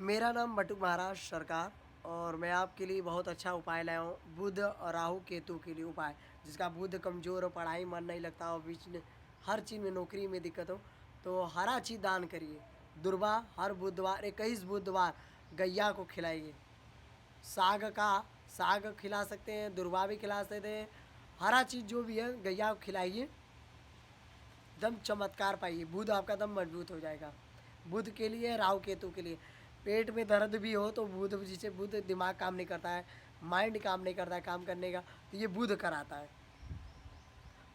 मेरा नाम बटुक महाराज सरकार और मैं आपके लिए बहुत अच्छा उपाय लाया हूँ। बुध और राहु केतु के लिए उपाय, जिसका बुध कमज़ोर हो, पढ़ाई मन नहीं लगता हो, बीच में हर चीज़ में नौकरी में दिक्कत हो, तो हरा चीज़ दान करिए। दुर्वा हर बुधवार 21 बुधवार गैया को खिलाइए। साग खिला सकते हैं, दुर्वा भी खिला सकते हैं। हरा चीज़ जो भी है गैया को खिलाइए, दम चमत्कार पाइए। बुध आपका दम मजबूत हो जाएगा। बुध के लिए, राहु केतु के लिए। पेट में दर्द भी हो तो बुध, जिसे बुध दिमाग काम नहीं करता है, माइंड काम नहीं करता है काम करने का, तो ये बुध कराता है।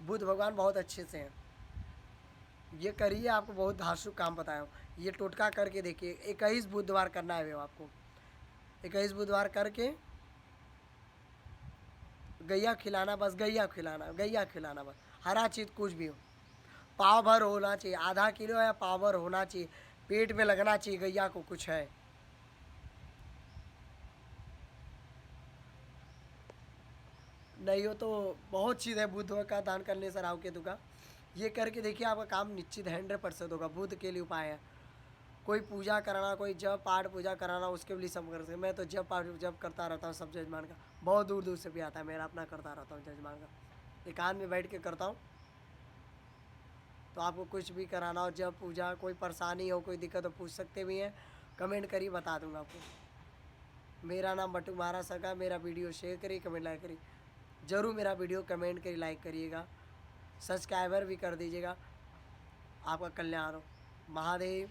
बुध भगवान बहुत अच्छे से हैं। ये करिए, आपको बहुत धार्मिक काम बताया हूँ। ये टोटका करके देखिए। 21 बुधवार करना है वो आपको। 21 बुधवार करके गैया खिलाना, बस गैया खिलाना बस। हरा चीज़ कुछ भी हो, पाव भर होना चाहिए, आधा किलो या पाव भर होना चाहिए, पेट में लगना चाहिए गैया को कुछ है। नहीं हो तो बहुत चीज़ है बुध का दान करने से, राहु केतु का। ये करके देखिए, आपका काम निश्चित 100% होगा। बुध के लिए उपाय है। कोई पूजा कराना, कोई जप पाठ पूजा कराना, उसके लिए सब कर सकते। मैं तो जप पाठ जप करता रहता हूँ सब जजमान का। बहुत दूर दूर से भी आता है, मेरा अपना करता रहता हूँ जजमान का। एकांत में बैठ के करता हूँ। तो आपको कुछ भी कराना हो, जब पूजा, कोई परेशानी हो, कोई दिक्कत हो, पूछ सकते भी हैं। कमेंट करिए, बता दूंगा आपको। मेरा नाम बटुक महाराज सरकार। मेरा वीडियो शेयर करिए, कमेंट लाइक करिए। ज़रूर मेरा वीडियो कमेंट करिए, लाइक करिएगा, सब्सक्राइबर भी कर दीजिएगा। आपका कल्याण हो। महादेव।